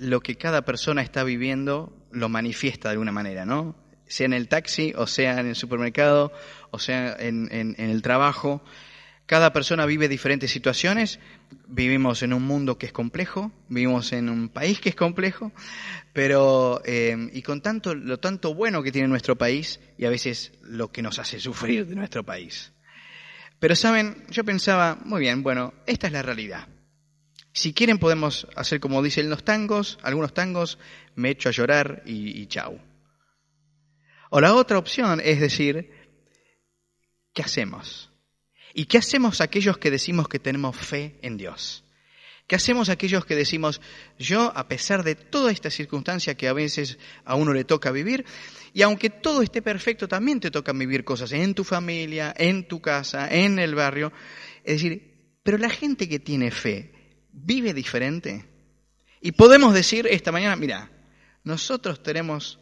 lo que cada persona está viviendo lo manifiesta de alguna manera, ¿no? Sea en el taxi, o sea en el supermercado, o sea en el trabajo. Cada persona vive diferentes situaciones. Vivimos en un mundo que es complejo, vivimos en un país que es complejo, pero y con lo tanto bueno que tiene nuestro país y a veces lo que nos hace sufrir de nuestro país. Pero saben, yo pensaba, muy bien, bueno, esta es la realidad. Si quieren podemos hacer como dicen los tangos, algunos tangos, me echo a llorar y chau. O la otra opción es decir, ¿qué hacemos? ¿Y qué hacemos aquellos que decimos que tenemos fe en Dios? ¿Qué hacemos aquellos que decimos, yo a pesar de toda esta circunstancia que a veces a uno le toca vivir, y aunque todo esté perfecto, también te tocan vivir cosas en tu familia, en tu casa, en el barrio? Es decir, pero la gente que tiene fe, ¿vive diferente? Y podemos decir esta mañana, mira, nosotros tenemos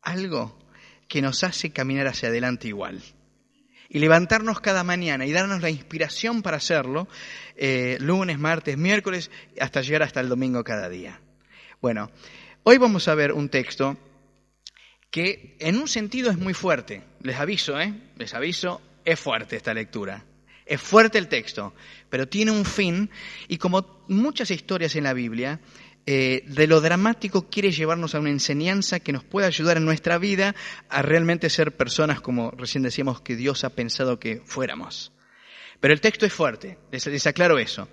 algo que nos hace caminar hacia adelante igual. Y levantarnos cada mañana y darnos la inspiración para hacerlo, lunes, martes, miércoles, hasta llegar hasta el domingo cada día. Bueno, hoy vamos a ver un texto que en un sentido es muy fuerte. Les aviso, es fuerte esta lectura. Es fuerte el texto, pero tiene un fin y como muchas historias en la Biblia, de lo dramático quiere llevarnos a una enseñanza que nos pueda ayudar en nuestra vida a realmente ser personas como recién decíamos que Dios ha pensado que fuéramos. Pero el texto es fuerte, les aclaro eso.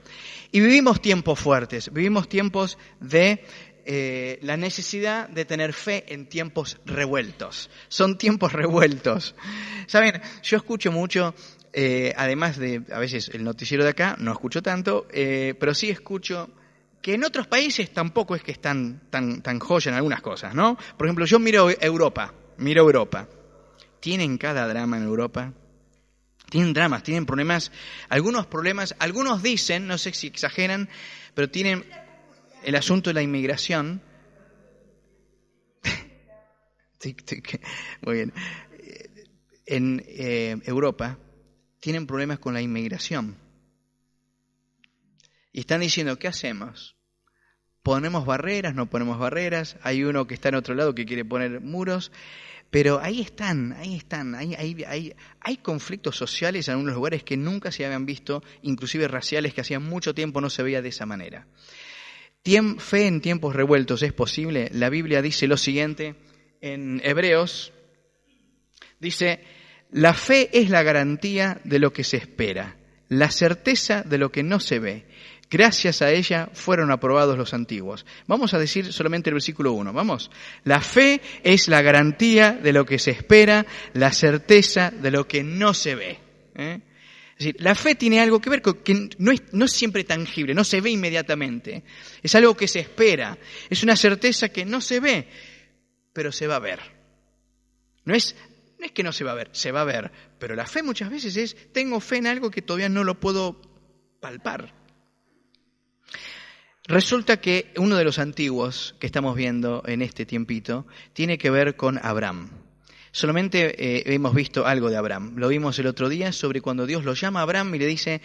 Y vivimos tiempos fuertes, vivimos tiempos de la necesidad de tener fe en tiempos revueltos. Son tiempos revueltos. Saben, yo escucho mucho, además de a veces el noticiero de acá, no escucho tanto, pero sí escucho que en otros países tampoco es que están tan joya en algunas cosas, ¿no? Por ejemplo, yo miro Europa. ¿Tienen cada drama en Europa? Tienen dramas, tienen problemas, algunos dicen, no sé si exageran, pero tienen el asunto de la inmigración. Muy bien. En Europa tienen problemas con la inmigración. Y están diciendo, ¿qué hacemos? ¿Ponemos barreras? ¿No ponemos barreras? Hay uno que está en otro lado que quiere poner muros. Pero ahí están. Hay conflictos sociales en algunos lugares que nunca se habían visto, inclusive raciales, que hacía mucho tiempo no se veía de esa manera. Fe en tiempos revueltos es posible. La Biblia dice lo siguiente en Hebreos. Dice, la fe es la garantía de lo que se espera, la certeza de lo que no se ve. Gracias a ella fueron aprobados los antiguos. Vamos a decir solamente el versículo 1. Vamos. La fe es la garantía de lo que se espera, la certeza de lo que no se ve. Es decir, la fe tiene algo que ver con que no es siempre tangible, no se ve inmediatamente. Es algo que se espera. Es una certeza que no se ve, pero se va a ver. No es que no se va a ver, se va a ver. Pero la fe muchas veces es, tengo fe en algo que todavía no lo puedo palpar. Resulta que uno de los antiguos que estamos viendo en este tiempito tiene que ver con Abraham. Solamente hemos visto algo de Abraham. Lo vimos el otro día sobre cuando Dios lo llama a Abraham y le dice,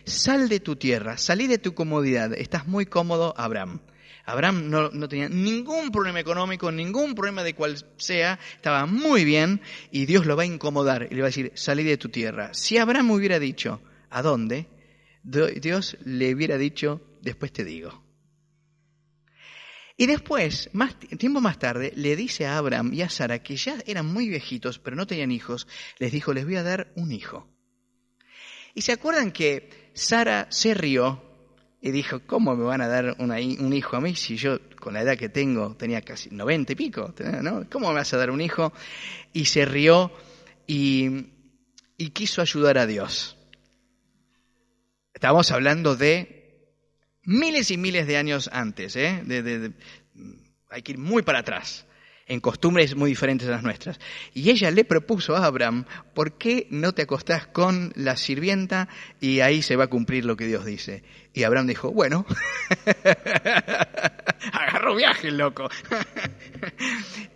sal de tu tierra, salí de tu comodidad. Estás muy cómodo, Abraham. Abraham no tenía ningún problema económico, ningún problema de cual sea, estaba muy bien y Dios lo va a incomodar y le va a decir, salí de tu tierra. Si Abraham hubiera dicho, ¿a dónde? Dios le hubiera dicho, después te digo. Y después, tiempo más tarde, le dice a Abraham y a Sara, que ya eran muy viejitos, pero no tenían hijos, les dijo, les voy a dar un hijo. Y se acuerdan que Sara se rió y dijo, ¿cómo me van a dar un hijo a mí si yo con la edad que tengo tenía casi 90 y pico? ¿No? ¿Cómo me vas a dar un hijo? Y se rió y quiso ayudar a Dios. Estábamos hablando de miles y miles de años antes, hay que ir muy para atrás, en costumbres muy diferentes a las nuestras. Y ella le propuso a Abraham, ¿por qué no te acostás con la sirvienta y ahí se va a cumplir lo que Dios dice? Y Abraham dijo, bueno, agarró viaje el loco.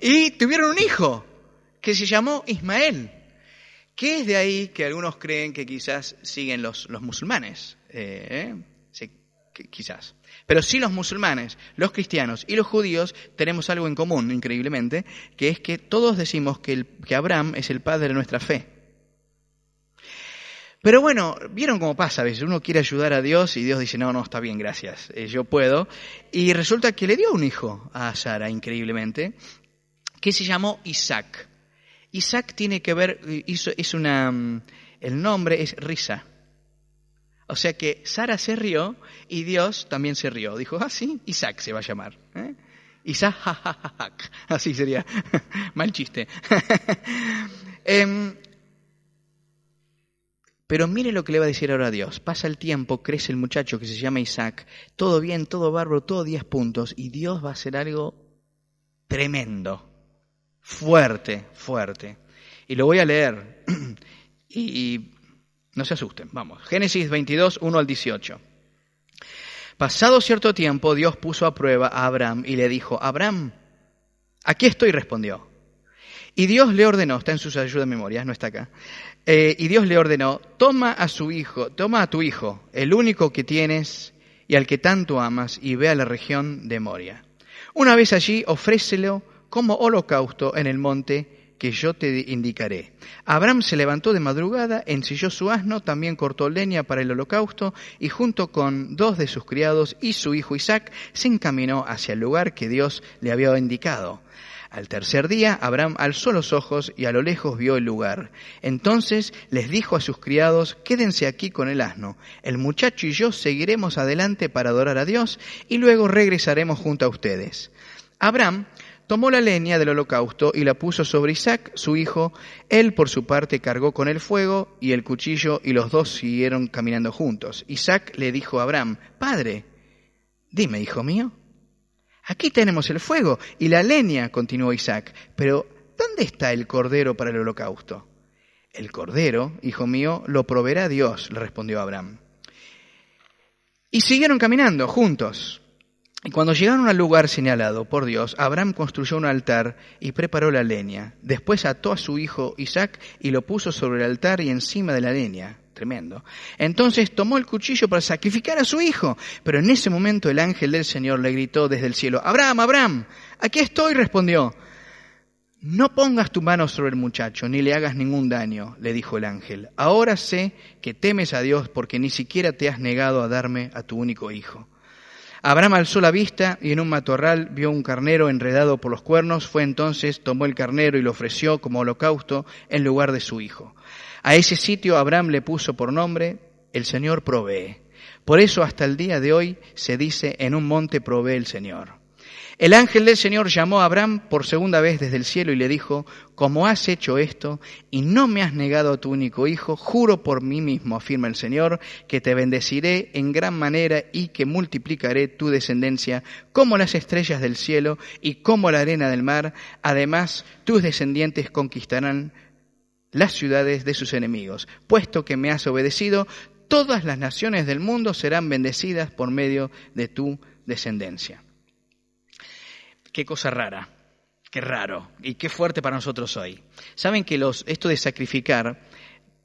Y tuvieron un hijo que se llamó Ismael, que es de ahí que algunos creen que quizás siguen los musulmanes. quizás. Pero sí los musulmanes, los cristianos y los judíos tenemos algo en común, increíblemente, que es que todos decimos que Abraham es el padre de nuestra fe. Pero bueno, ¿vieron cómo pasa? A veces uno quiere ayudar a Dios y Dios dice, no, está bien, gracias, yo puedo. Y resulta que le dio un hijo a Sara, increíblemente, que se llamó Isaac. Isaac tiene que ver, el nombre es risa. O sea que Sara se rió y Dios también se rió. Dijo, sí, Isaac se va a llamar. Isaac, así sería. Mal chiste. Pero mire lo que le va a decir ahora a Dios. Pasa el tiempo, crece el muchacho que se llama Isaac. Todo bien, todo bárbaro, todo 10 puntos. Y Dios va a hacer algo tremendo. Fuerte. Y lo voy a leer. Y no se asusten, vamos. Génesis 22, 1 al 18. Pasado cierto tiempo, Dios puso a prueba a Abraham y le dijo, Abraham, aquí estoy, respondió. Y Dios le ordenó, está en sus ayudas de memoria, no está acá. Y Dios le ordenó, toma a tu hijo, el único que tienes y al que tanto amas, y ve a la región de Moria. Una vez allí, ofrécelo como holocausto en el monte que yo te indicaré. Abraham se levantó de madrugada, ensilló su asno, también cortó leña para el holocausto, y junto con 2 de sus criados y su hijo Isaac, se encaminó hacia el lugar que Dios le había indicado. Al tercer día, Abraham alzó los ojos y a lo lejos vio el lugar. Entonces les dijo a sus criados, quédense aquí con el asno. El muchacho y yo seguiremos adelante para adorar a Dios y luego regresaremos junto a ustedes. Abraham tomó la leña del holocausto y la puso sobre Isaac, su hijo. Él, por su parte, cargó con el fuego y el cuchillo, y los dos siguieron caminando juntos. Isaac le dijo a Abraham, Padre, dime, hijo mío. Aquí tenemos el fuego y la leña, continuó Isaac, pero ¿dónde está el cordero para el holocausto? El cordero, hijo mío, lo proveerá Dios, le respondió Abraham. Y siguieron caminando juntos. Y cuando llegaron al lugar señalado por Dios, Abraham construyó un altar y preparó la leña. Después ató a su hijo Isaac y lo puso sobre el altar y encima de la leña. Tremendo. Entonces tomó el cuchillo para sacrificar a su hijo. Pero en ese momento el ángel del Señor le gritó desde el cielo, Abraham, Abraham, aquí estoy, respondió. No pongas tu mano sobre el muchacho, ni le hagas ningún daño, le dijo el ángel. Ahora sé que temes a Dios porque ni siquiera te has negado a darme a tu único hijo. Abraham alzó la vista y en un matorral vio un carnero enredado por los cuernos. Fue entonces, tomó el carnero y lo ofreció como holocausto en lugar de su hijo. A ese sitio Abraham le puso por nombre, el Señor provee. Por eso hasta el día de hoy se dice, en un monte provee el Señor. El ángel del Señor llamó a Abraham por segunda vez desde el cielo y le dijo, como has hecho esto y no me has negado a tu único hijo, juro por mí mismo, afirma el Señor, que te bendeciré en gran manera y que multiplicaré tu descendencia como las estrellas del cielo y como la arena del mar. Además, tus descendientes conquistarán las ciudades de sus enemigos. Puesto que me has obedecido, todas las naciones del mundo serán bendecidas por medio de tu descendencia. Qué cosa rara, qué raro y qué fuerte para nosotros hoy. Saben que esto de sacrificar,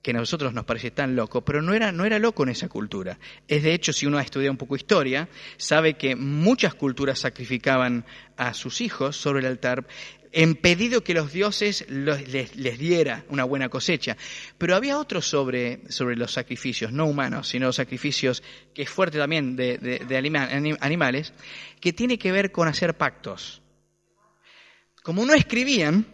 que a nosotros nos parece tan loco, pero no era loco en esa cultura. Es de hecho, si uno ha estudiado un poco historia, sabe que muchas culturas sacrificaban a sus hijos sobre el altar en pedido que los dioses les diera una buena cosecha. Pero había otro sobre los sacrificios, no humanos, sino sacrificios, que es fuerte también, de animales, que tiene que ver con hacer pactos. Como no escribían,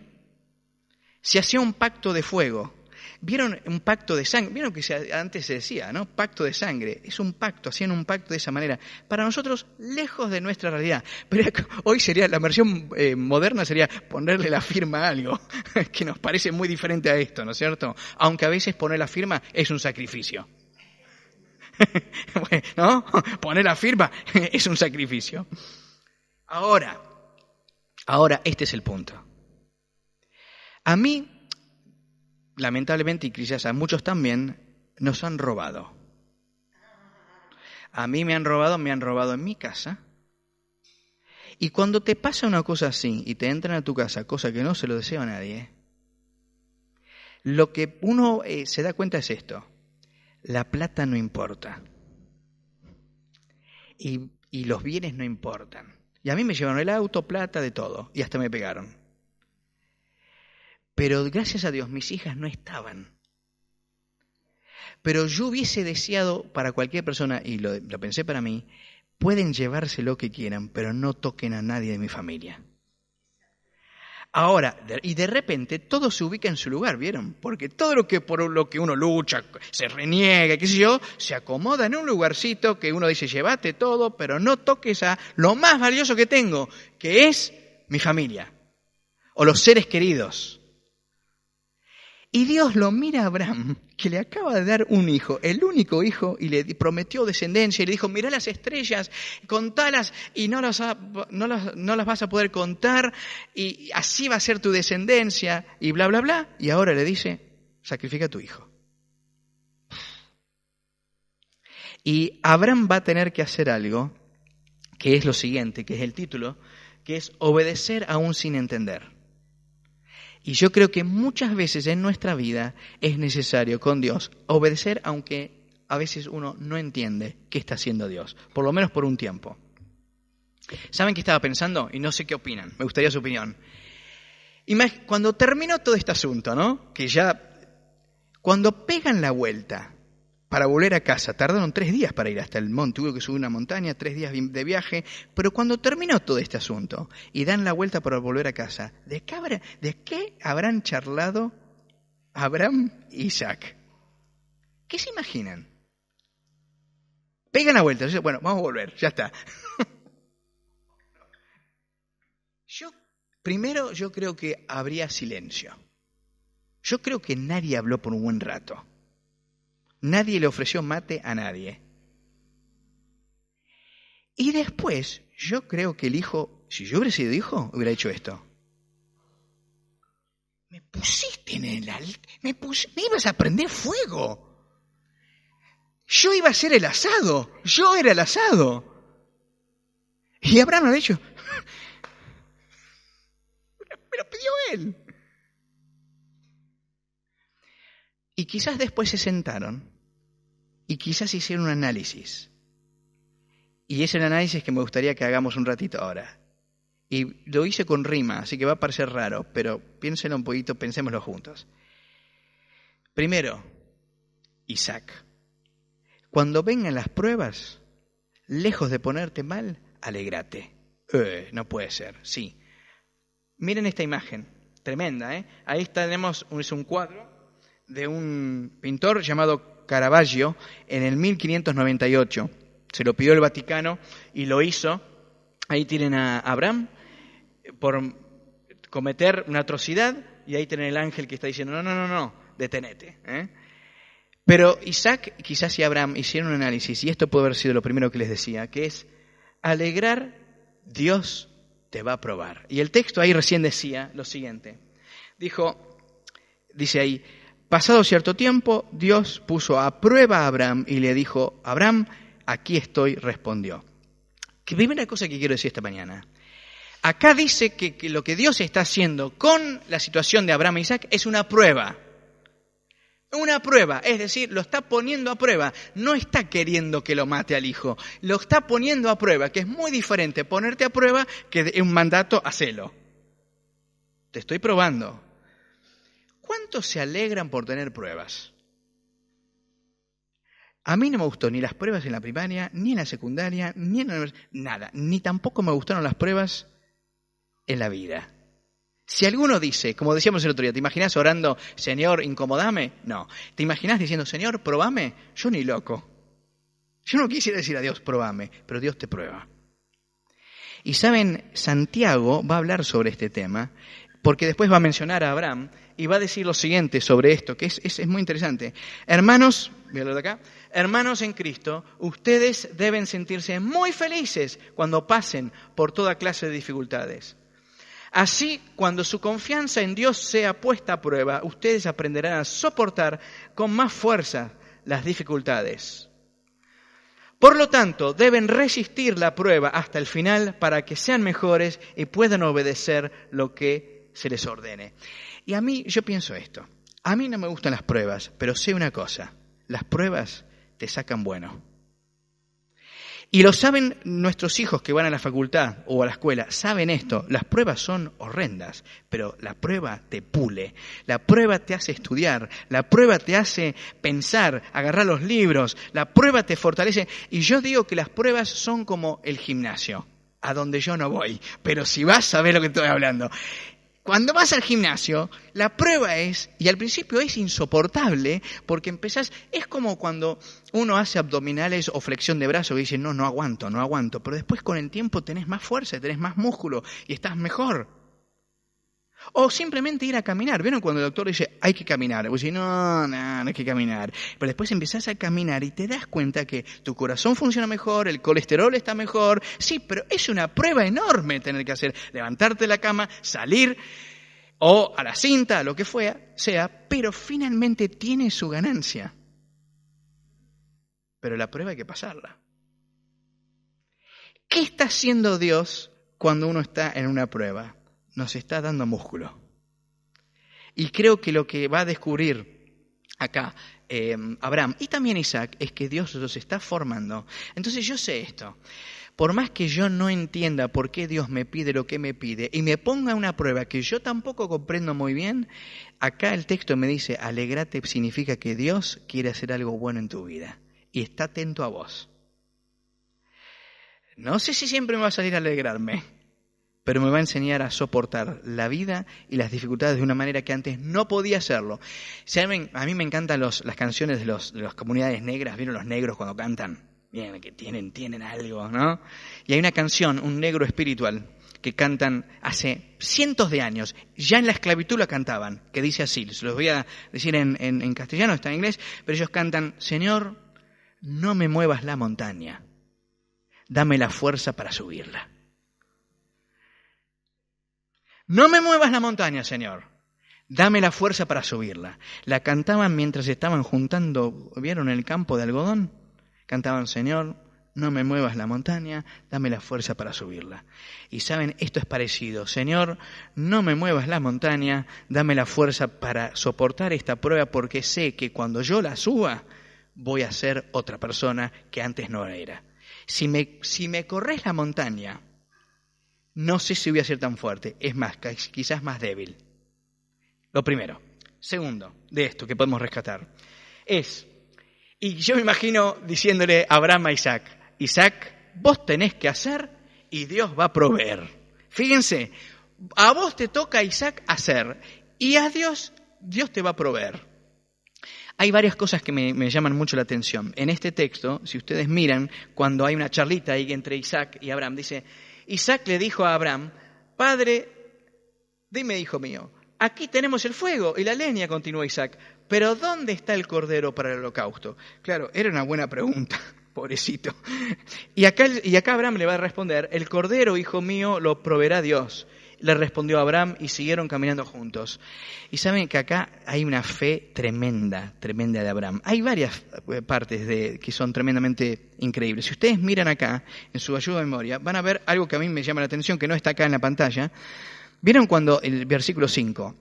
se hacía un pacto de fuego. ¿Vieron un pacto de sangre? ¿Vieron que antes se decía, ¿no? Pacto de sangre. Es un pacto, hacían un pacto de esa manera. Para nosotros, lejos de nuestra realidad. Pero hoy sería, la versión moderna sería ponerle la firma a algo, que nos parece muy diferente a esto, ¿no es cierto? Aunque a veces poner la firma es un sacrificio. ¿No? Poner la firma es un sacrificio. Ahora, este es el punto. A mí, lamentablemente, y quizás a muchos también, nos han robado. A mí me han robado en mi casa. Y cuando te pasa una cosa así y te entran a tu casa, cosa que no se lo deseo a nadie, lo que uno se da cuenta es esto: la plata no importa. y los bienes no importan. Y a mí me llevaron el auto, plata, de todo, y hasta me pegaron. Pero gracias a Dios mis hijas no estaban. Pero yo hubiese deseado para cualquier persona, y lo pensé para mí, pueden llevarse lo que quieran, pero no toquen a nadie de mi familia. Ahora, y de repente todo se ubica en su lugar, ¿vieron? Porque todo lo que por lo que uno lucha, se reniega, qué sé yo, se acomoda en un lugarcito que uno dice, llévate todo, pero no toques a lo más valioso que tengo, que es mi familia, o los seres queridos. Y Dios lo mira a Abraham, que le acaba de dar un hijo, el único hijo, y le prometió descendencia, y le dijo, mirá las estrellas, contalas, y no las vas a poder contar, y así va a ser tu descendencia, y bla, bla, bla. Y ahora le dice, sacrifica a tu hijo. Y Abraham va a tener que hacer algo, que es lo siguiente, que es el título, que es obedecer aún sin entender. Y yo creo que muchas veces en nuestra vida es necesario con Dios obedecer, aunque a veces uno no entiende qué está haciendo Dios, por lo menos por un tiempo. ¿Saben qué estaba pensando? Y no sé qué opinan, me gustaría su opinión. Cuando terminó todo este asunto, ¿no? Que ya, cuando pegan la vuelta para volver a casa, tardaron 3 días para ir hasta el monte, tuvo que subir una montaña, 3 días de viaje, pero cuando terminó todo este asunto y dan la vuelta para volver a casa, ¿de qué habrán charlado Abraham e Isaac? ¿Qué se imaginan? Pegan la vuelta, bueno, vamos a volver, ya está. Primero yo creo que habría silencio. Yo creo que nadie habló por un buen rato. Nadie le ofreció mate a nadie. Y después, yo creo que el hijo, si yo hubiera sido hijo, hubiera hecho esto. Me pusiste en el me ibas a prender fuego. Yo iba a hacer el asado. Yo era el asado. Y Abraham lo ha dicho. Me lo pidió él. Y quizás después se sentaron y quizás hicieron un análisis. Y es el análisis que me gustaría que hagamos un ratito ahora. Y lo hice con rima, así que va a parecer raro, pero piénsenlo un poquito, pensémoslo juntos. Primero, Isaac. Cuando vengan las pruebas, lejos de ponerte mal, alégrate. No puede ser, sí. Miren esta imagen, tremenda, ¿eh? Ahí tenemos un cuadro de un pintor llamado Caravaggio en el 1598. Se lo pidió el Vaticano y lo hizo. Ahí tienen a Abraham por cometer una atrocidad y ahí tienen el ángel que está diciendo, no, detenete. Pero Isaac, quizás y Abraham hicieron un análisis, y esto puede haber sido lo primero que les decía, que es alegrar, Dios te va a probar. Y el texto ahí recién decía lo siguiente. Dice ahí, pasado cierto tiempo, Dios puso a prueba a Abraham y le dijo, Abraham, aquí estoy, respondió. Que primera cosa que quiero decir esta mañana. Acá dice que lo que Dios está haciendo con la situación de Abraham e Isaac es una prueba. Una prueba, es decir, lo está poniendo a prueba. No está queriendo que lo mate al hijo. Lo está poniendo a prueba, que es muy diferente ponerte a prueba que un mandato, hacelo. Te estoy probando. ¿Cuántos se alegran por tener pruebas? A mí no me gustó ni las pruebas en la primaria, ni en la secundaria, ni en la universidad, nada. Ni tampoco me gustaron las pruebas en la vida. Si alguno dice, como decíamos el otro día, ¿te imaginas orando, Señor, incomodame? No. ¿Te imaginas diciendo, Señor, probame? Yo ni loco. Yo no quisiera decir a Dios, probame, pero Dios te prueba. Y saben, Santiago va a hablar sobre este tema, porque después va a mencionar a Abraham y va a decir lo siguiente sobre esto, que es muy interesante. Hermanos, voy a hablar de acá, hermanos en Cristo, ustedes deben sentirse muy felices cuando pasen por toda clase de dificultades. Así, cuando su confianza en Dios sea puesta a prueba, ustedes aprenderán a soportar con más fuerza las dificultades. Por lo tanto, deben resistir la prueba hasta el final para que sean mejores y puedan obedecer lo que se les ordene. Y a mí, yo pienso esto. A mí no me gustan las pruebas, pero sé una cosa. Las pruebas te sacan bueno. Y lo saben nuestros hijos que van a la facultad o a la escuela, saben esto, las pruebas son horrendas, pero la prueba te pule, la prueba te hace estudiar, la prueba te hace pensar, agarrar los libros, la prueba te fortalece. Y yo digo que las pruebas son como el gimnasio, a donde yo no voy, pero si vas sabés lo que estoy hablando. Cuando vas al gimnasio, la prueba es, y al principio es insoportable, porque empezás, es como cuando uno hace abdominales o flexión de brazo y dice, no aguanto, pero después con el tiempo tenés más fuerza, tenés más músculo y estás mejor. O simplemente ir a caminar. ¿Vieron cuando el doctor dice, hay que caminar? Vos decís, no hay que caminar. Pero después empezás a caminar y te das cuenta que tu corazón funciona mejor, el colesterol está mejor. Sí, pero es una prueba enorme tener que hacer. Levantarte de la cama, salir o a la cinta, lo que sea, pero finalmente tiene su ganancia. Pero la prueba hay que pasarla. ¿Qué está haciendo Dios cuando uno está en una prueba? Nos está dando músculo. Y creo que lo que va a descubrir acá Abraham y también Isaac es que Dios los está formando. Entonces yo sé esto. Por más que yo no entienda por qué Dios me pide lo que me pide y me ponga una prueba que yo tampoco comprendo muy bien, acá el texto me dice, alégrate significa que Dios quiere hacer algo bueno en tu vida y está atento a vos. No sé si siempre me va a salir a alegrarme, pero me va a enseñar a soportar la vida y las dificultades de una manera que antes no podía hacerlo. ¿Saben? A mí me encantan las canciones de las comunidades negras. ¿Vieron los negros cuando cantan? Bien, que tienen algo, ¿no? Y hay una canción, un negro espiritual, que cantan hace cientos de años. Ya en la esclavitud la cantaban, que dice así. Se los voy a decir en castellano, está en inglés, pero ellos cantan, Señor, no me muevas la montaña, dame la fuerza para subirla. No me muevas la montaña, Señor. Dame la fuerza para subirla. La cantaban mientras estaban juntando, ¿vieron el campo de algodón? Cantaban, Señor, no me muevas la montaña, dame la fuerza para subirla. Y saben, esto es parecido. Señor, no me muevas la montaña, dame la fuerza para soportar esta prueba porque sé que cuando yo la suba voy a ser otra persona que antes no era. Si me corres la montaña, no sé si voy a ser tan fuerte, es más, quizás más débil. Lo primero. Segundo, de esto que podemos rescatar, y yo me imagino diciéndole a Abraham a Isaac, vos tenés que hacer y Dios va a proveer. Fíjense, a vos te toca, Isaac, hacer y a Dios te va a proveer. Hay varias cosas que me llaman mucho la atención. En este texto, si ustedes miran, cuando hay una charlita ahí entre Isaac y Abraham, dice, Isaac le dijo a Abraham, Padre, dime, hijo mío, aquí tenemos el fuego y la leña, continuó Isaac, pero ¿dónde está el cordero para el holocausto? Claro, era una buena pregunta, pobrecito. Y acá Abraham le va a responder, el cordero, hijo mío, lo proveerá Dios. Le respondió Abraham y siguieron caminando juntos. Y saben que acá hay una fe tremenda de Abraham. Hay varias partes que son tremendamente increíbles. Si ustedes miran acá, en su ayuda de memoria, van a ver algo que a mí me llama la atención, que no está acá en la pantalla. ¿Vieron cuando el versículo 5?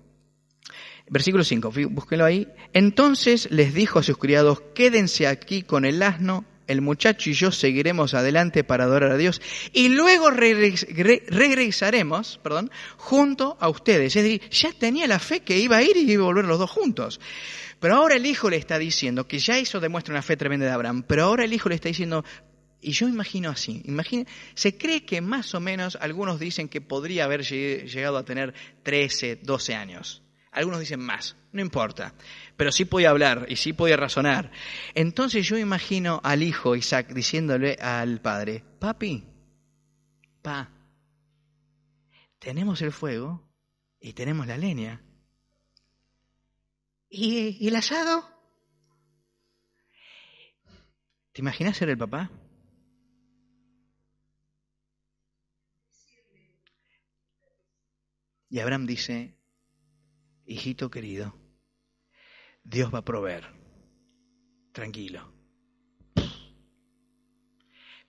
Versículo 5, búsquenlo ahí. Entonces les dijo a sus criados, quédense aquí con el asno, el muchacho y yo seguiremos adelante para adorar a Dios y luego regresaremos, junto a ustedes. Es decir, ya tenía la fe que iba a ir y iba a volver los dos juntos. Pero ahora el hijo le está diciendo, que ya eso demuestra una fe tremenda de Abraham, pero ahora el hijo le está diciendo, y yo imagino así, se cree que más o menos, algunos dicen que podría haber llegado a tener 13, 12 años. Algunos dicen más, no importa, pero sí podía hablar y sí podía razonar. Entonces yo imagino al hijo Isaac diciéndole al padre, papi, tenemos el fuego y tenemos la leña. ¿Y el asado? ¿Te imaginas ser el papá? Y Abraham dice, hijito querido, Dios va a proveer, tranquilo.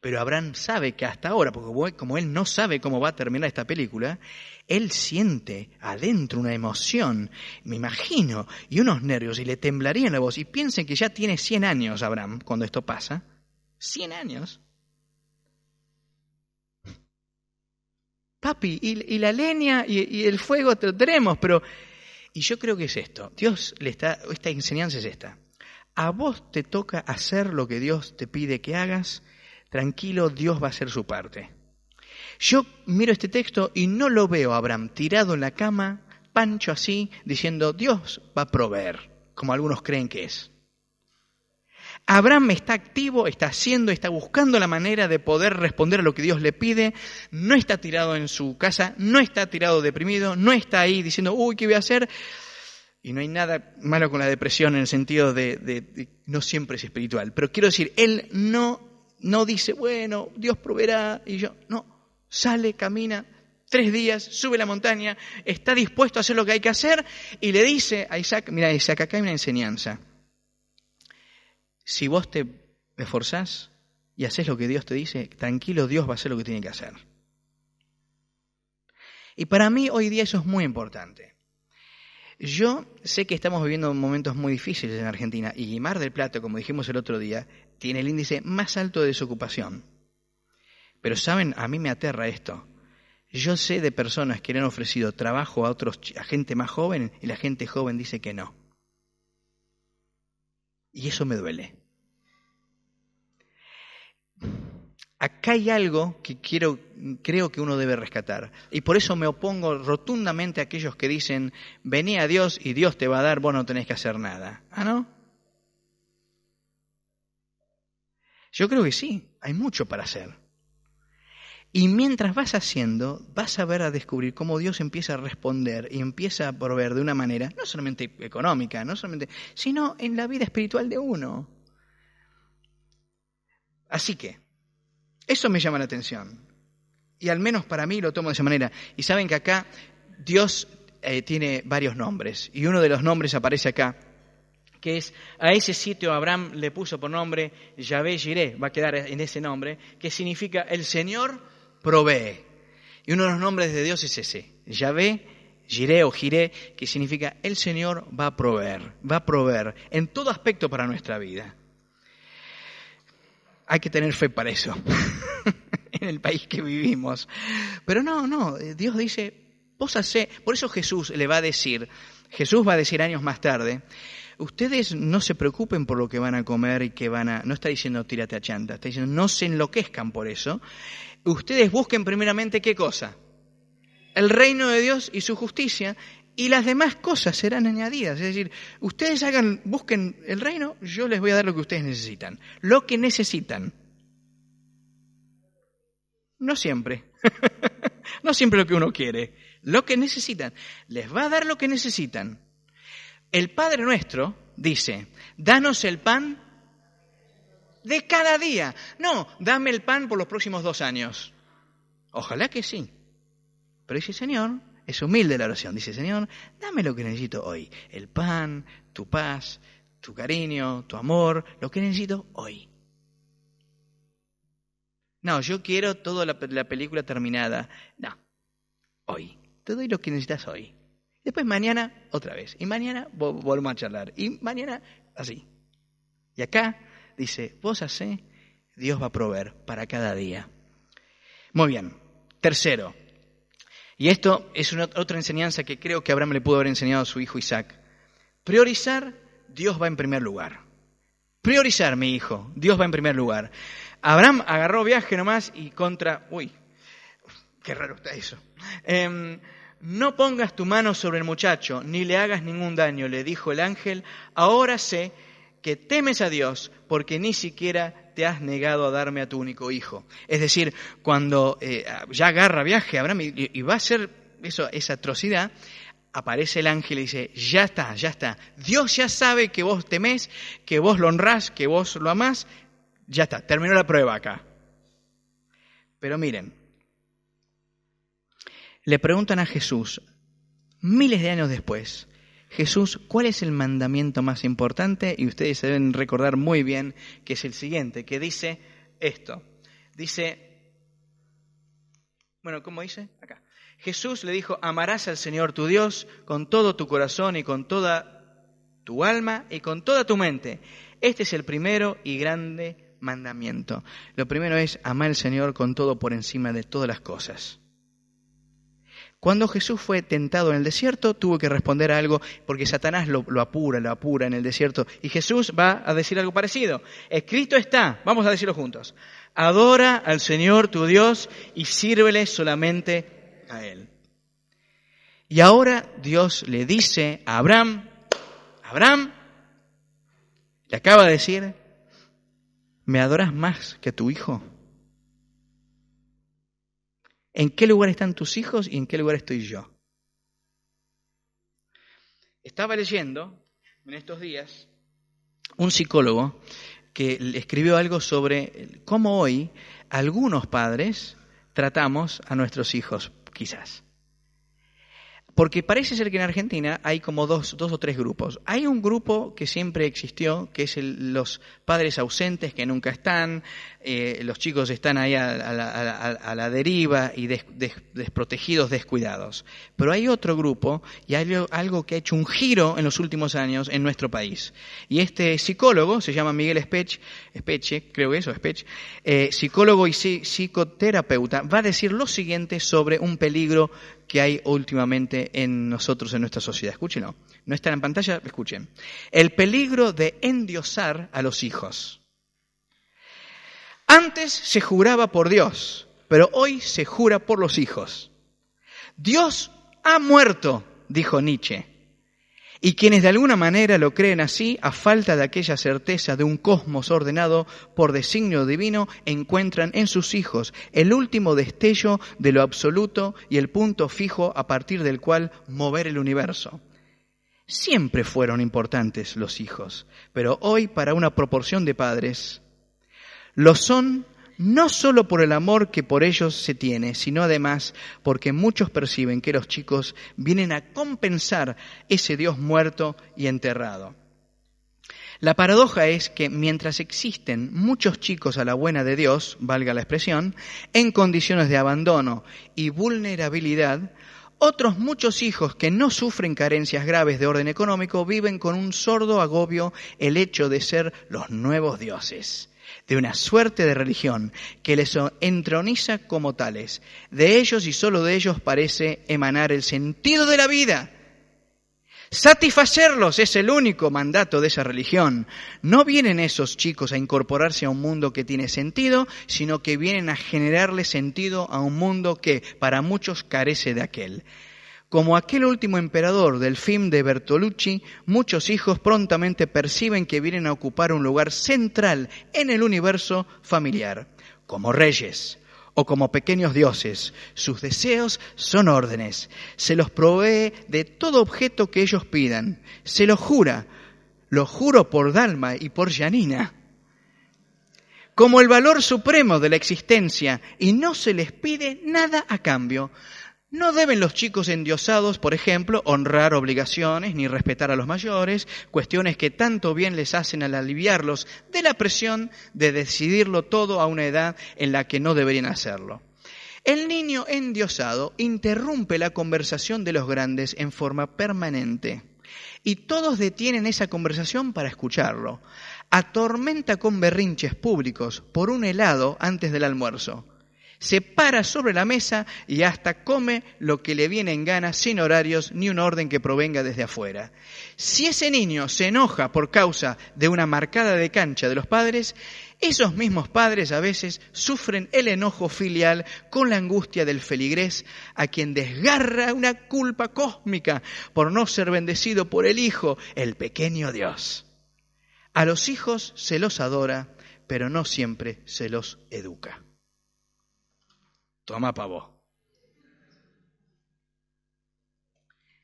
Pero Abraham sabe que hasta ahora, porque como él no sabe cómo va a terminar esta película, él siente adentro una emoción, me imagino, y unos nervios, y le temblaría en la voz. Y piensen que ya tiene 100 años Abraham cuando esto pasa. 100 años. papi, y la leña y el fuego te lo tenemos, pero... Y yo creo que es esto. Esta enseñanza es esta. A vos te toca hacer lo que Dios te pide que hagas. Tranquilo, Dios va a hacer su parte. Yo miro este texto y no lo veo a Abraham tirado en la cama, pancho así, diciendo, Dios va a proveer, como algunos creen que es. Abraham está activo, está haciendo, está buscando la manera de poder responder a lo que Dios le pide. No está tirado en su casa, no está tirado deprimido, no está ahí diciendo, uy, ¿qué voy a hacer? Y no hay nada malo con la depresión en el sentido de no siempre es espiritual. Pero quiero decir, él no dice, bueno, Dios proveerá y yo. No, sale, camina 3 días, sube la montaña, está dispuesto a hacer lo que hay que hacer y le dice a Isaac, mira Isaac, acá hay una enseñanza. Si vos te esforzás y haces lo que Dios te dice, tranquilo, Dios va a hacer lo que tiene que hacer. Y para mí hoy día eso es muy importante. Yo sé que estamos viviendo momentos muy difíciles en Argentina y Mar del Plata, como dijimos el otro día, tiene el índice más alto de desocupación. Pero saben, a mí me aterra esto. Yo sé de personas que le han ofrecido trabajo a gente más joven y la gente joven dice que no. Y eso me duele. Acá hay algo que creo que uno debe rescatar. Y por eso me opongo rotundamente a aquellos que dicen, vení a Dios y Dios te va a dar, vos no tenés que hacer nada. ¿Ah, no? Yo creo que sí, hay mucho para hacer. Y mientras vas haciendo, vas a ver a descubrir cómo Dios empieza a responder y empieza a proveer de una manera, no solamente económica, sino en la vida espiritual de uno. Así que, eso me llama la atención. Y al menos para mí lo tomo de esa manera. Y saben que acá Dios tiene varios nombres. Y uno de los nombres aparece acá, que es, a ese sitio Abraham le puso por nombre Yahvé Jireh, va a quedar en ese nombre, que significa el Señor provee. Y uno de los nombres de Dios es ese, Yahvé Jireh o Jireh, que significa el Señor va a proveer en todo aspecto para nuestra vida. Hay que tener fe para eso, en el país que vivimos. Pero no, Dios dice, vos hacé, por eso Jesús va a decir años más tarde, ustedes no se preocupen por lo que van a comer y que no está diciendo tírate a chanta, está diciendo no se enloquezcan por eso. Ustedes busquen primeramente ¿qué cosa? El reino de Dios y su justicia, y las demás cosas serán añadidas. Es decir, ustedes busquen el reino, yo les voy a dar lo que ustedes necesitan. Lo que necesitan. No siempre. No siempre lo que uno quiere. Lo que necesitan. Les va a dar lo que necesitan. El Padre Nuestro dice, danos el pan de cada día. No, dame el pan por los próximos 2 años. Ojalá que sí. Pero dice, Señor, es humilde la oración. Dice, Señor, dame lo que necesito hoy. El pan, tu paz, tu cariño, tu amor, lo que necesito hoy. No, yo quiero toda la película terminada. No, hoy. Te doy lo que necesitas hoy. Después mañana otra vez. Y mañana volvemos a charlar. Y mañana así. Y acá dice, vos hacé, Dios va a proveer para cada día. Muy bien. Tercero. Y esto es otra enseñanza que creo que Abraham le pudo haber enseñado a su hijo Isaac. Priorizar, Dios va en primer lugar. Priorizar, mi hijo, Dios va en primer lugar. Abraham agarró viaje nomás y uy, qué raro está eso. No pongas tu mano sobre el muchacho, ni le hagas ningún daño, le dijo el ángel. Ahora sé que temes a Dios, porque ni siquiera te has negado a darme a tu único hijo. Es decir, cuando ya agarra viaje Abraham y va a hacer esa atrocidad, aparece el ángel y dice, ya está. Dios ya sabe que vos temés, que vos lo honrás, que vos lo amás. Ya está, terminó la prueba acá. Pero miren, le preguntan a Jesús, miles de años después, Jesús, ¿cuál es el mandamiento más importante? Y ustedes se deben recordar muy bien que es el siguiente, que dice esto. Dice, bueno, ¿cómo dice? Acá. Jesús le dijo, amarás al Señor tu Dios con todo tu corazón y con toda tu alma y con toda tu mente. Este es el primero y grande mandamiento. Lo primero es amar al Señor con todo por encima de todas las cosas. Cuando Jesús fue tentado en el desierto, tuvo que responder a algo porque Satanás lo apura en el desierto. Y Jesús va a decir algo parecido. Escrito está, vamos a decirlo juntos. Adora al Señor tu Dios y sírvele solamente a Él. Y ahora Dios le dice a Abraham, le acaba de decir, ¿me adoras más que a tu hijo? ¿En qué lugar están tus hijos y en qué lugar estoy yo? Estaba leyendo en estos días un psicólogo que escribió algo sobre cómo hoy algunos padres tratamos a nuestros hijos, quizás. Porque parece ser que en Argentina hay como dos o tres grupos. Hay un grupo que siempre existió, que es los padres ausentes que nunca están, los chicos están ahí a la deriva y desprotegidos, descuidados. Pero hay otro grupo y hay algo que ha hecho un giro en los últimos años en nuestro país. Y este psicólogo, se llama Miguel Espeche, creo que eso, Espeche, psicólogo y psicoterapeuta, va a decir lo siguiente sobre un peligro que hay últimamente en nosotros, en nuestra sociedad. Escúchenlo. No está en pantalla, escuchen. El peligro de endiosar a los hijos. Antes se juraba por Dios, pero hoy se jura por los hijos. Dios ha muerto, dijo Nietzsche. Y quienes de alguna manera lo creen así, a falta de aquella certeza de un cosmos ordenado por designio divino, encuentran en sus hijos el último destello de lo absoluto y el punto fijo a partir del cual mover el universo. Siempre fueron importantes los hijos, pero hoy para una proporción de padres lo son no solo por el amor que por ellos se tiene, sino además porque muchos perciben que los chicos vienen a compensar ese Dios muerto y enterrado. La paradoja es que mientras existen muchos chicos a la buena de Dios, valga la expresión, en condiciones de abandono y vulnerabilidad, otros muchos hijos que no sufren carencias graves de orden económico viven con un sordo agobio el hecho de ser los nuevos dioses, de una suerte de religión que les entroniza como tales. De ellos y solo de ellos parece emanar el sentido de la vida. Satisfacerlos es el único mandato de esa religión. No vienen esos chicos a incorporarse a un mundo que tiene sentido, sino que vienen a generarle sentido a un mundo que para muchos carece de aquel. Como aquel último emperador del film de Bertolucci, muchos hijos prontamente perciben que vienen a ocupar un lugar central en el universo familiar, como reyes o como pequeños dioses. Sus deseos son órdenes. Se los provee de todo objeto que ellos pidan. Se lo juro por Dalma y por Janina, como el valor supremo de la existencia, y no se les pide nada a cambio. No deben los chicos endiosados, por ejemplo, honrar obligaciones ni respetar a los mayores, cuestiones que tanto bien les hacen al aliviarlos de la presión de decidirlo todo a una edad en la que no deberían hacerlo. El niño endiosado interrumpe la conversación de los grandes en forma permanente y todos detienen esa conversación para escucharlo. Atormenta con berrinches públicos por un helado antes del almuerzo. Se para sobre la mesa y hasta come lo que le viene en gana sin horarios ni un orden que provenga desde afuera. Si ese niño se enoja por causa de una marcada de cancha de los padres, esos mismos padres a veces sufren el enojo filial con la angustia del feligrés a quien desgarra una culpa cósmica por no ser bendecido por el Hijo, el pequeño Dios. A los hijos se los adora, pero no siempre se los educa. Toma pavo.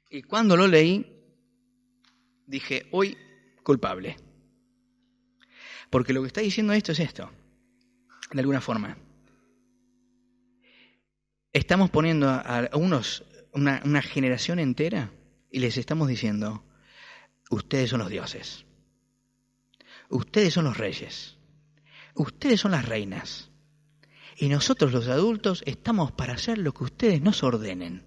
Y cuando lo leí, dije, hoy culpable. Porque lo que está diciendo esto es esto, de alguna forma. Estamos poniendo a una generación entera y les estamos diciendo, ustedes son los dioses, ustedes son los reyes, ustedes son las reinas. Y nosotros los adultos estamos para hacer lo que ustedes nos ordenen.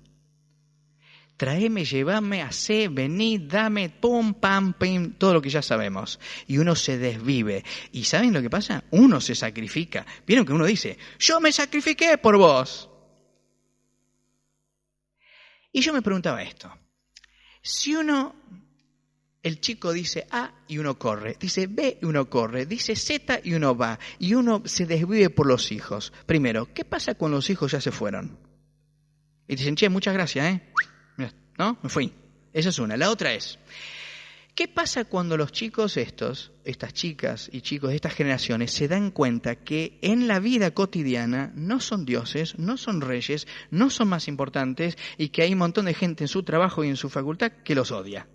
Traeme, llévame, hacé, vení, dame, pum, pam, pim, todo lo que ya sabemos. Y uno se desvive. ¿Y saben lo que pasa? Uno se sacrifica. ¿Vieron que uno dice, yo me sacrifiqué por vos? Y yo me preguntaba esto. Si el chico dice A y uno corre, dice B y uno corre, dice Z y uno va, y uno se desvive por los hijos. Primero, ¿qué pasa cuando los hijos ya se fueron? Y dicen, che, muchas gracias, Mira, ¿no? Me fui. Esa es una. La otra es, ¿qué pasa cuando los chicos estas chicas y chicos de estas generaciones se dan cuenta que en la vida cotidiana no son dioses, no son reyes, no son más importantes y que hay un montón de gente en su trabajo y en su facultad que los odia?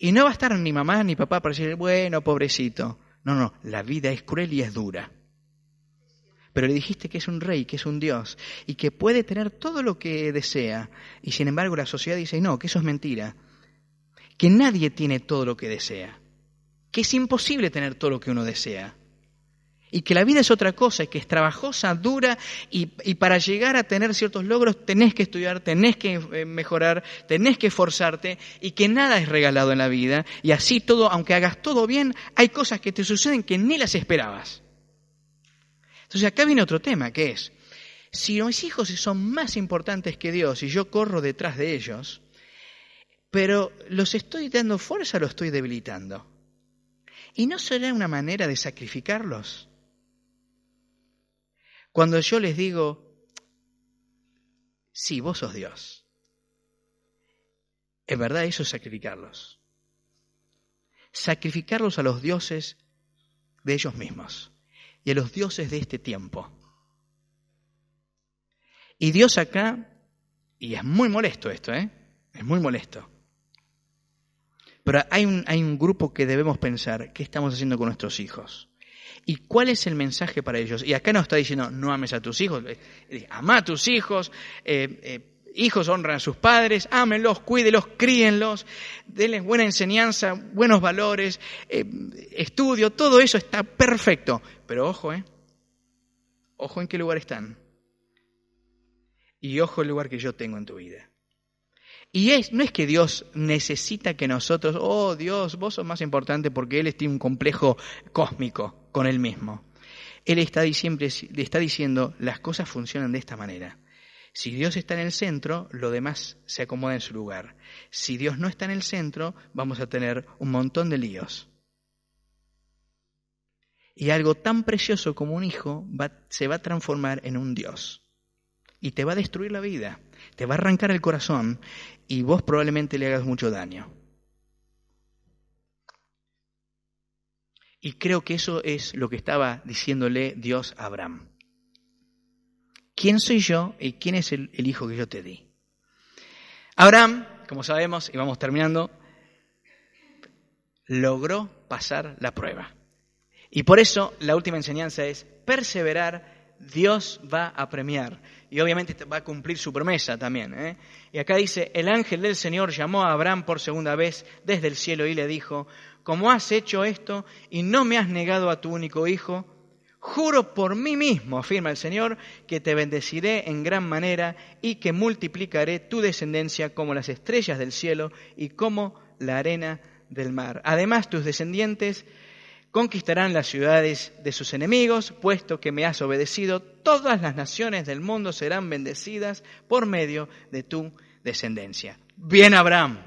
Y no va a estar ni mamá ni papá para decir, bueno, pobrecito. No, la vida es cruel y es dura. Pero le dijiste que es un rey, que es un dios y que puede tener todo lo que desea. Y sin embargo la sociedad dice, no, que eso es mentira. Que nadie tiene todo lo que desea, que es imposible tener todo lo que uno desea, y que la vida es otra cosa, y que es trabajosa, dura, y para llegar a tener ciertos logros tenés que estudiar, tenés que mejorar, tenés que esforzarte, y que nada es regalado en la vida, y así todo, aunque hagas todo bien, hay cosas que te suceden que ni las esperabas. Entonces acá viene otro tema, que es, si mis hijos son más importantes que Dios y yo corro detrás de ellos, pero ¿los estoy dando fuerza o los estoy debilitando? ¿Y no será una manera de sacrificarlos? Cuando yo les digo, sí, vos sos Dios, en verdad eso es sacrificarlos. Sacrificarlos a los dioses de ellos mismos y a los dioses de este tiempo. Y Dios acá, y es muy molesto esto, es muy molesto. Pero hay un grupo que debemos pensar, ¿qué estamos haciendo con nuestros hijos? ¿Y cuál es el mensaje para ellos? Y acá no está diciendo, no ames a tus hijos, amá a tus hijos, hijos honran a sus padres, ámenlos, cuídelos, críenlos, denles buena enseñanza, buenos valores, estudio, todo eso está perfecto. Pero ojo, ojo en qué lugar están. Y ojo el lugar que yo tengo en tu vida. Y no es que Dios necesita que nosotros, oh Dios, vos sos más importante porque Él tiene un complejo cósmico con Él mismo. Él le está diciendo, las cosas funcionan de esta manera. Si Dios está en el centro, lo demás se acomoda en su lugar. Si Dios no está en el centro, vamos a tener un montón de líos. Y algo tan precioso como un hijo se va a transformar en un Dios. Y te va a destruir la vida, te va a arrancar el corazón y vos probablemente le hagas mucho daño. Y creo que eso es lo que estaba diciéndole Dios a Abraham. ¿Quién soy yo y quién es el hijo que yo te di? Abraham, como sabemos, y vamos terminando, logró pasar la prueba. Y por eso la última enseñanza es perseverar. Dios va a premiar y obviamente va a cumplir su promesa también. Y acá dice, el ángel del Señor llamó a Abraham por segunda vez desde el cielo y le dijo, como has hecho esto y no me has negado a tu único hijo, juro por mí mismo, afirma el Señor, que te bendeciré en gran manera y que multiplicaré tu descendencia como las estrellas del cielo y como la arena del mar. Además, tus descendientes conquistarán las ciudades de sus enemigos, puesto que me has obedecido, todas las naciones del mundo serán bendecidas por medio de tu descendencia. Bien, Abraham,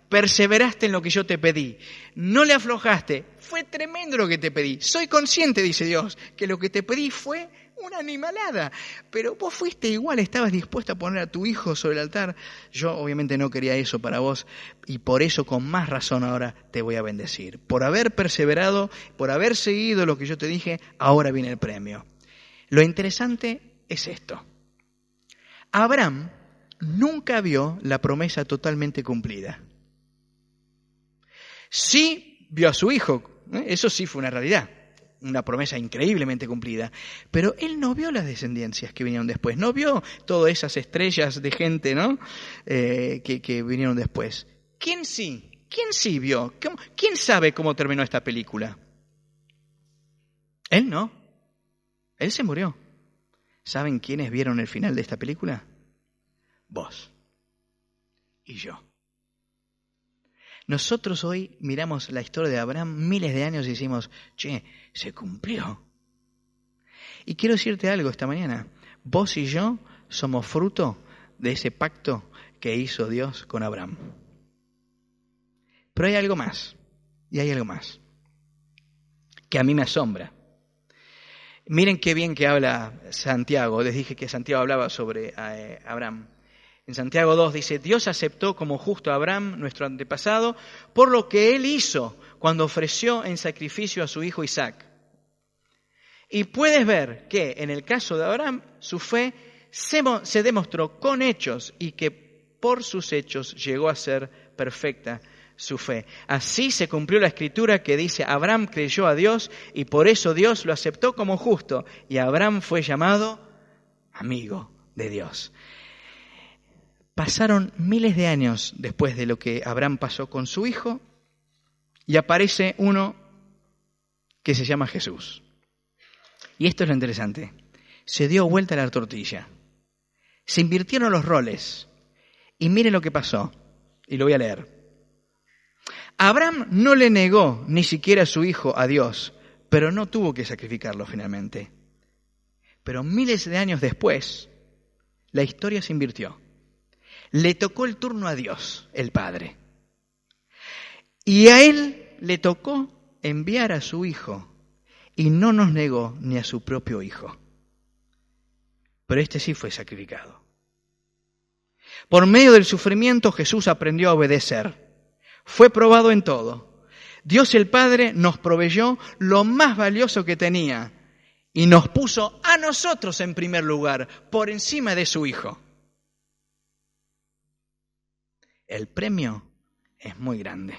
perseveraste en lo que yo te pedí, no le aflojaste, fue tremendo lo que te pedí. Soy consciente, dice Dios, que lo que te pedí fue una animalada, pero vos fuiste igual, estabas dispuesto a poner a tu hijo sobre el altar. Yo obviamente no quería eso para vos y por eso con más razón ahora te voy a bendecir. Por haber perseverado, por haber seguido lo que yo te dije, ahora viene el premio. Lo interesante es esto. Abraham nunca vio la promesa totalmente cumplida. Sí vio a su hijo, eso sí fue una realidad. Una promesa increíblemente cumplida, pero él no vio las descendencias que vinieron después, no vio todas esas estrellas de gente, ¿no? Que vinieron después. ¿Quién sí? ¿Quién sí vio? ¿Quién sabe cómo terminó esta película? Él no. Él se murió. ¿Saben quiénes vieron el final de esta película? Vos y yo. Nosotros hoy miramos la historia de Abraham miles de años y decimos, che, se cumplió. Y quiero decirte algo esta mañana. Vos y yo somos fruto de ese pacto que hizo Dios con Abraham. Pero hay algo más, y hay algo más, que a mí me asombra. Miren qué bien que habla Santiago. Les dije que Santiago hablaba sobre Abraham. En Santiago 2 dice, Dios aceptó como justo a Abraham, nuestro antepasado, por lo que él hizo cuando ofreció en sacrificio a su hijo Isaac. Y puedes ver que en el caso de Abraham, su fe se demostró con hechos y que por sus hechos llegó a ser perfecta su fe. Así se cumplió la escritura que dice, Abraham creyó a Dios y por eso Dios lo aceptó como justo y Abraham fue llamado amigo de Dios. Pasaron miles de años después de lo que Abraham pasó con su hijo y aparece uno que se llama Jesús. Y esto es lo interesante. Se dio vuelta la tortilla. Se invirtieron los roles. Y miren lo que pasó. Y lo voy a leer. Abraham no le negó ni siquiera a su hijo a Dios, pero no tuvo que sacrificarlo finalmente. Pero miles de años después, la historia se invirtió. Le tocó el turno a Dios, el Padre. Y a él le tocó enviar a su hijo. Y no nos negó ni a su propio hijo. Pero este sí fue sacrificado. Por medio del sufrimiento Jesús aprendió a obedecer. Fue probado en todo. Dios el Padre nos proveyó lo más valioso que tenía y nos puso a nosotros en primer lugar, por encima de su Hijo. El premio es muy grande.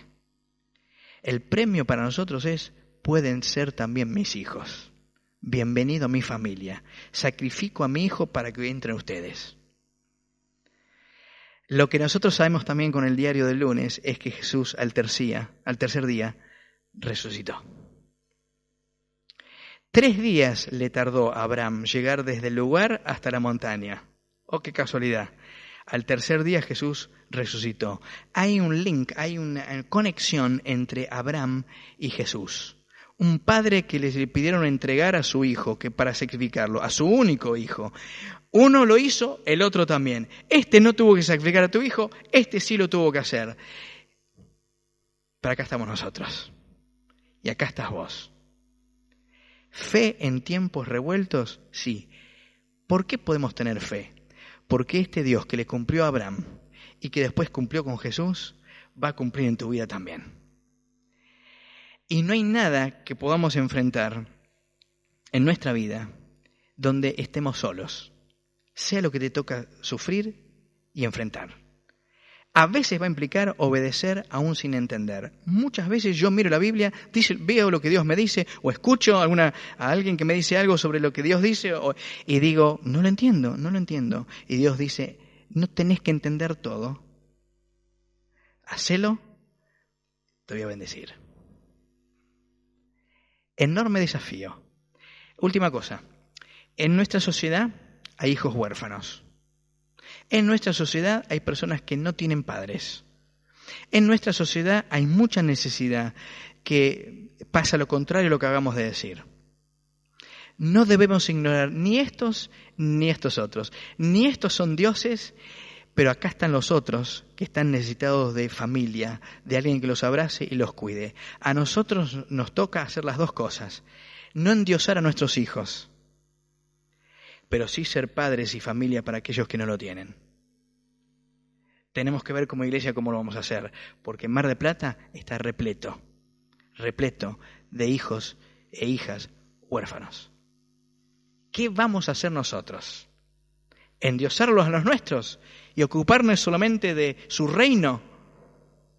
El premio para nosotros es, pueden ser también mis hijos. Bienvenido a mi familia. Sacrifico a mi hijo para que entren ustedes. Lo que nosotros sabemos también con el diario del lunes es que Jesús al tercer día resucitó. 3 días le tardó a Abraham llegar desde el lugar hasta la montaña. ¡Oh, qué casualidad! Al tercer día Jesús resucitó. Hay un link, hay una conexión entre Abraham y Jesús. Un padre que le pidieron entregar a su hijo, que para sacrificarlo, a su único hijo. Uno lo hizo, el otro también. Este no tuvo que sacrificar a tu hijo, este sí lo tuvo que hacer. Pero acá estamos nosotros. Y acá estás vos. ¿Fe en tiempos revueltos? Sí. ¿Por qué podemos tener fe? Porque este Dios que le cumplió a Abraham y que después cumplió con Jesús, va a cumplir en tu vida también. Y no hay nada que podamos enfrentar en nuestra vida donde estemos solos, sea lo que te toca sufrir y enfrentar. A veces va a implicar obedecer aún sin entender. Muchas veces yo miro la Biblia, veo lo que Dios me dice, o escucho a alguien que me dice algo sobre lo que Dios dice, y digo, no lo entiendo. Y Dios dice, no tenés que entender todo. Hacelo, te voy a bendecir. Enorme desafío. Última cosa, en nuestra sociedad hay hijos huérfanos. En nuestra sociedad hay personas que no tienen padres. En nuestra sociedad hay mucha necesidad que pasa lo contrario a lo que acabamos de decir. No debemos ignorar ni estos otros. Ni estos son dioses, pero acá están los otros que están necesitados de familia, de alguien que los abrace y los cuide. A nosotros nos toca hacer las dos cosas. No endiosar a nuestros hijos, pero sí ser padres y familia para aquellos que no lo tienen. Tenemos que ver como iglesia cómo lo vamos a hacer, porque Mar del Plata está repleto de hijos e hijas huérfanos. ¿Qué vamos a hacer nosotros? ¿Endiosarlos a los nuestros y ocuparnos solamente de su reino,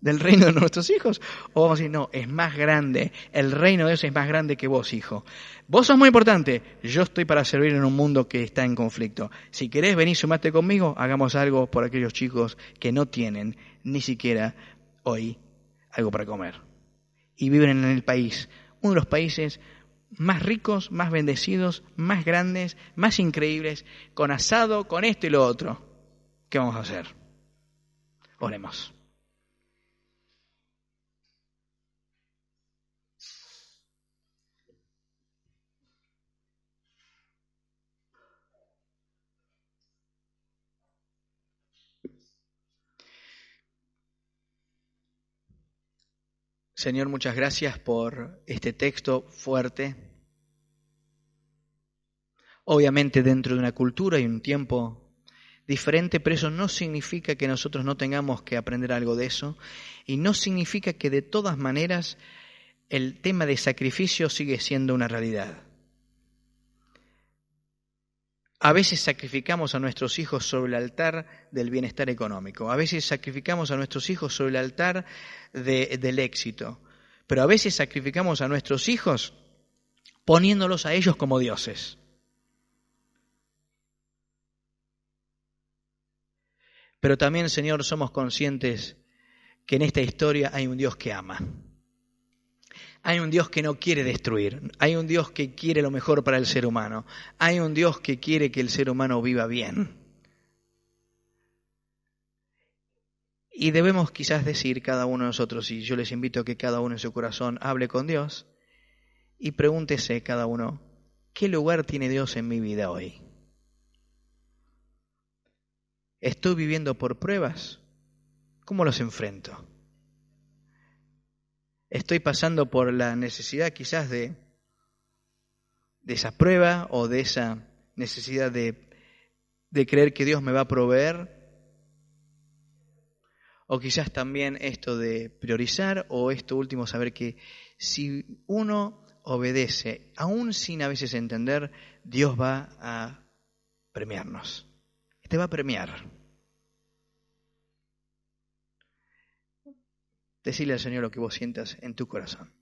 del reino de nuestros hijos? ¿O vamos a decir, no, es más grande, el reino de Dios es más grande que vos, hijo? Vos sos muy importante, yo estoy para servir en un mundo que está en conflicto. Si querés venir, sumate conmigo, hagamos algo por aquellos chicos que no tienen ni siquiera hoy algo para comer. Y viven en el país, uno de los países más ricos, más bendecidos, más grandes, más increíbles, con asado, con esto y lo otro. ¿Qué vamos a hacer? Oremos. Señor, muchas gracias por este texto fuerte. Obviamente dentro de una cultura y un tiempo diferente, pero eso no significa que nosotros no tengamos que aprender algo de eso, y no significa que de todas maneras el tema de sacrificio sigue siendo una realidad. A veces sacrificamos a nuestros hijos sobre el altar del bienestar económico, a veces sacrificamos a nuestros hijos sobre el altar del éxito, pero a veces sacrificamos a nuestros hijos poniéndolos a ellos como dioses. Pero también, Señor, somos conscientes que en esta historia hay un Dios que ama. Hay un Dios que no quiere destruir. Hay un Dios que quiere lo mejor para el ser humano. Hay un Dios que quiere que el ser humano viva bien. Y debemos quizás decir cada uno de nosotros, y yo les invito a que cada uno en su corazón hable con Dios y pregúntese cada uno, ¿qué lugar tiene Dios en mi vida hoy? ¿Estoy viviendo por pruebas? ¿Cómo los enfrento? ¿Estoy pasando por la necesidad quizás de esa prueba o de esa necesidad de creer que Dios me va a proveer? O quizás también esto de priorizar, o esto último, saber que si uno obedece, aún sin a veces entender, Dios va a premiarnos. Te va a premiar. Decirle al Señor lo que vos sientas en tu corazón.